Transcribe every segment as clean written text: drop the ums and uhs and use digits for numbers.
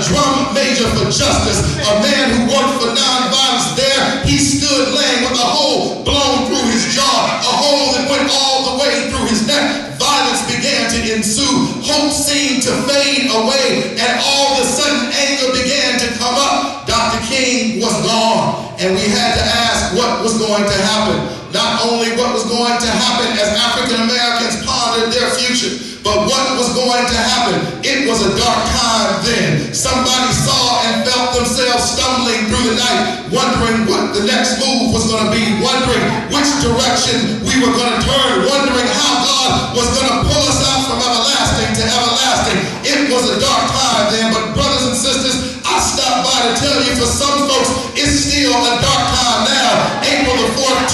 drum major for justice, a man who worked for nonviolence. There he stood laying with a hole blown through his jaw, a hole that went all the way through his neck. Violence began to ensue. Hope seemed to fade away, and all of a sudden anger began to come up. Dr. King was gone, and we had to ask what was going to happen. Not only what was going to happen as African Americans pondered their future, but what was going to happen. It was a dark time then. Somebody saw and felt themselves stumbling through the night, wondering what the next move was going to be, wondering which direction we were going to turn, wondering how God was going to pull us out from everlasting to everlasting. It was a dark time then, but brothers and sisters, I stopped by to tell you, for some folks, it's still a dark time now. April the 4th,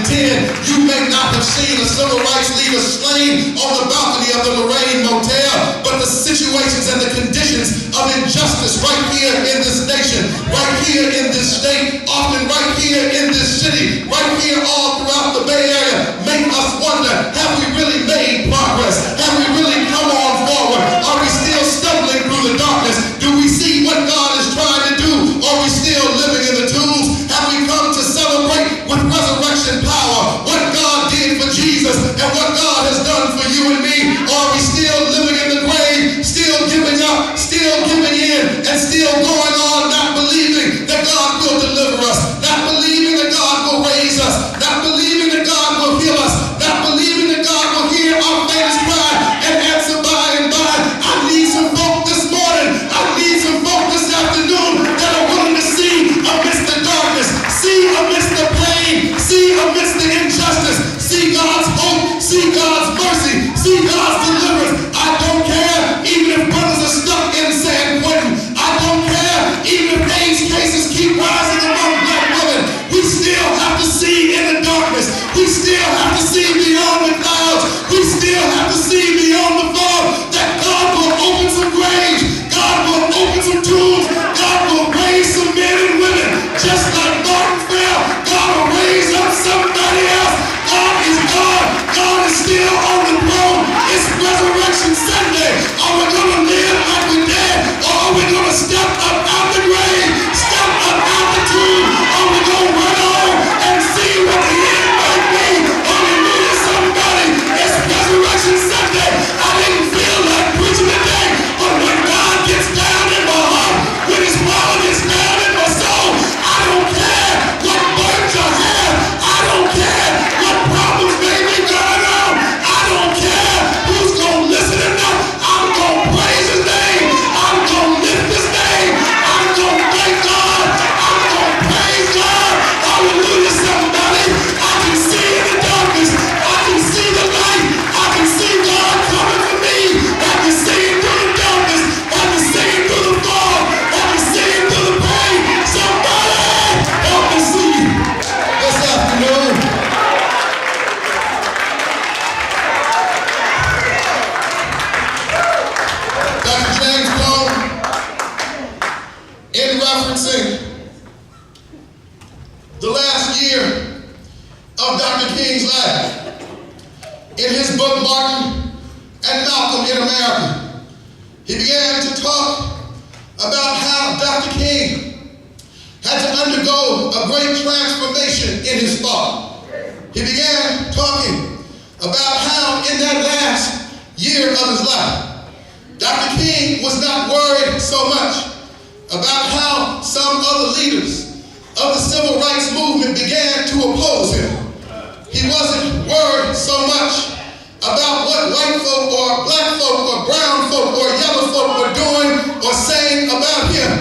2010, you may not have seen a civil rights leader slain on the balcony of the Lorraine Motel, but the situations and the conditions of injustice right here in this nation, right here in this state, often right here in this city, right here all throughout the Bay Area, make us wonder, have we really made progress? Have we really come on forward? Are we still stumbling through the darkness? Do we see what God is trying to do? Are we still living in the tombs? Have we come to celebrate with resurrection power what God did for Jesus and what God has done for you and me? Or are we still living in the grave, still giving up, still giving in, and still going on, not believing that God will deliver us, not believing that God will raise us, not believing that God will heal us, not believing that God will hear our faintest cry and answer by and by? I need some folk this morning, I need some folk this afternoon that are willing to see amidst the darkness, see amidst the pain, see amidst the injustice, see God's hope, see God's mercy, see God's deliverance. I don't care even if brothers are stuck in San Quentin. I don't care even if AIDS cases keep rising among black women. We still have to see in the darkness. We still have to see beyond the clouds. We still have to see beyond the fog that God will open some graves. God will open some tombs. God will raise some men and women. Just like Martin fell, God will raise up somebody else. God is God. God is still on the throne. It's Resurrection Sunday. Are we going to live like we're dead? Or are we going to step up out the grave? Step up out the tomb? Are we going to run on and see what the end might be? Hallelujah, somebody. It's Resurrection Sunday. I didn't feel like preaching today, but when God gets down in my heart, when His power gets down in my soul, I don't care what burdens I have. I don't care what problems may be going on. I don't care who's going to listen or not. I'm going to praise His name. I'm going to lift His name. I'm going to thank God. I'm going to praise God. Hallelujah, somebody. I can see in the darkness. I can see the light. I can see God coming for me. I can see Him through the darkness. I can see Him through the fog. I can see Him through the pain. Somebody help me see this afternoon. Dr. James Cone, in referencing the last year of Dr. King's life, in his book Martin and Malcolm in America, he began to talk about how Dr. King had to undergo a great transformation in his thought. He began talking about how in that last year of his life, Dr. King was not worried so much about how some other leaders of the civil rights movement began to oppose him. He wasn't worried so much about what white folk or black folk or brown folk or yellow folk were doing or saying about him.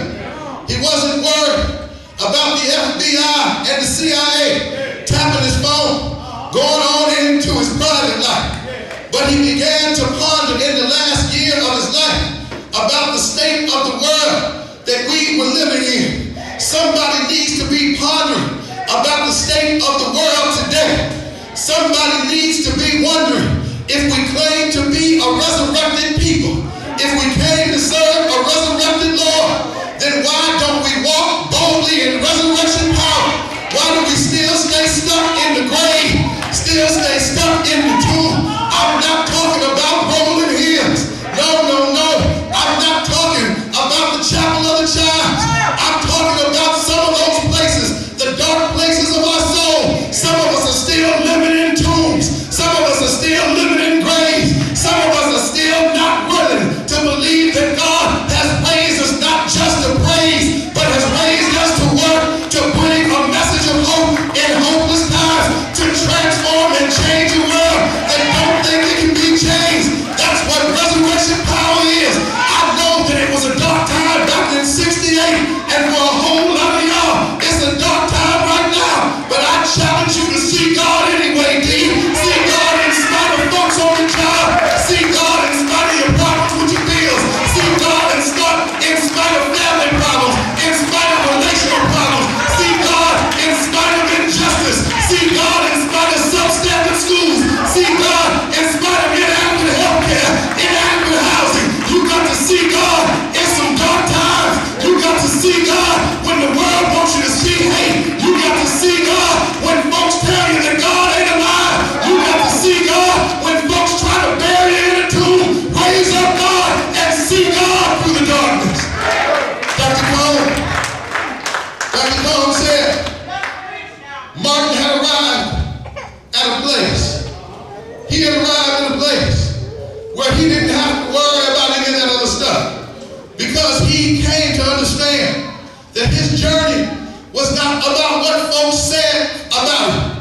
He wasn't worried about the FBI and the CIA tapping his phone, going on into his private life. But he began to ponder in the last year of his life about the state of the world that we were living in. Somebody needs to be pondering about the state of the world today. Somebody needs to be wondering, if we claim to be a resurrected people, if we came to serve a resurrected Lord, then why don't we walk boldly in resurrection power? Why do we still stay stuck in the grave, still stay stuck in the tomb? I'm not talking about rolling hills. No, no, no. I'm not talking about the the darkness. Dr. Cone said Martin had arrived at a place. He had arrived at a place where he didn't have to worry about any of that other stuff, because he came to understand that his journey was not about what folks said about him.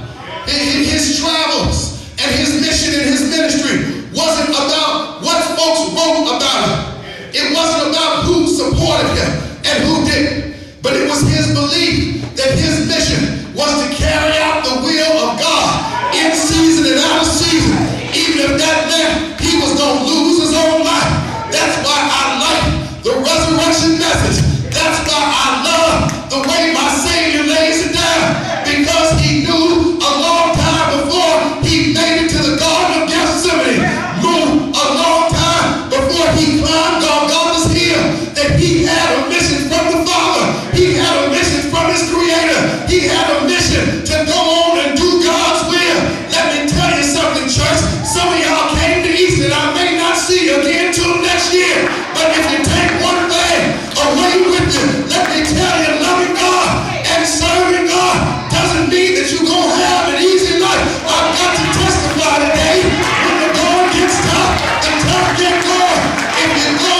His travels and his mission and his ministry wasn't about what folks wrote about him. It wasn't about who supported him and who didn't. But it was his belief that his mission was to carry out the will of God in season and out of season, even if that meant he was going to lose his own life. That's why I like the resurrection message. That's why I love the way my Savior lays it down, because he knew a long time before he made it to the Garden of Gethsemane, knew a long time before he climbed Golgotha's hill, that he had a mission from the Father. He had a mission from his Creator. He had a mission to go on and do God's will. Let me tell you something, church. Some of y'all came to Easter, and I may not see you again till next year. But if you take one thing away with you, let me tell you, loving God and serving God doesn't mean that you're going to have an easy life. I've got to testify today, when the going gets tough, the tough get going. If you go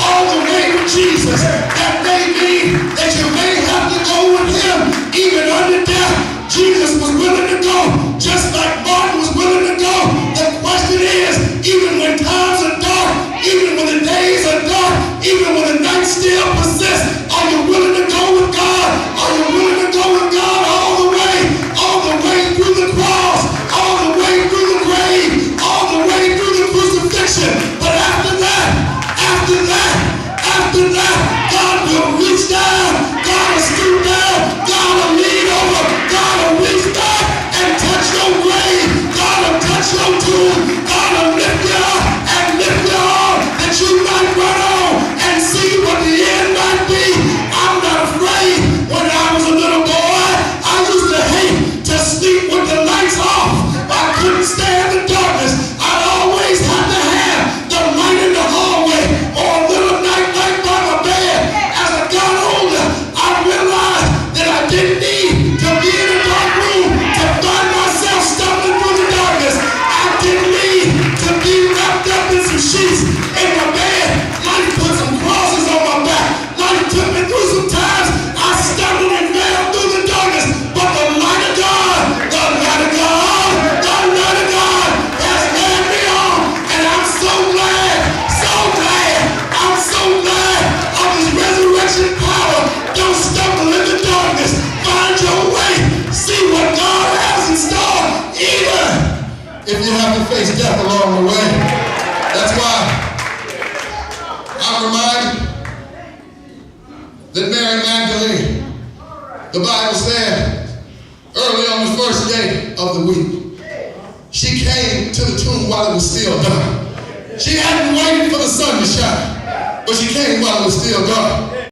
all the way with Jesus, that may mean that you may have to go with him even under death. Jesus was willing to go, just like Martin was willing to go. The question is, even when times are dark, even when the days are dark, even when the night still persists, are you willing to go with God? Are you willing to go with God all the way through the cross, all the way through the grave, all the way through the crucifixion? But after that, God will reach down, God will stoop down, God will lean over, God will reach back and touch your grave, God will touch your tomb, God will lift you up and lift you on, that you might run on and see what the end might be. I'm not afraid. When I was a little boy, I used to hate to sleep with the lights off. I couldn't stand the darkness. I'd always have to have the light in the hallway or a little night light by my bed. As I got older, I realized that I didn't need to be in a dark room to find myself stumbling through the darkness. I didn't need to be wrapped up in some sheets in my bed. Life put some crosses on my back. Life took me through some times. I stumbled and fell through the darkness. But the light of God, the light of God, the light of God has led me on. And I'm so glad, I'm so glad of his resurrection power. Don't stumble in the darkness. Find your way. See what God has in store, even if you have to face death along the way. That's why I'm reminded that Mary Magdalene, the Bible said, early on the first day of the week, she came to the tomb while it was still dark. She hadn't waited for the sun to shine, but she came while it was still dark.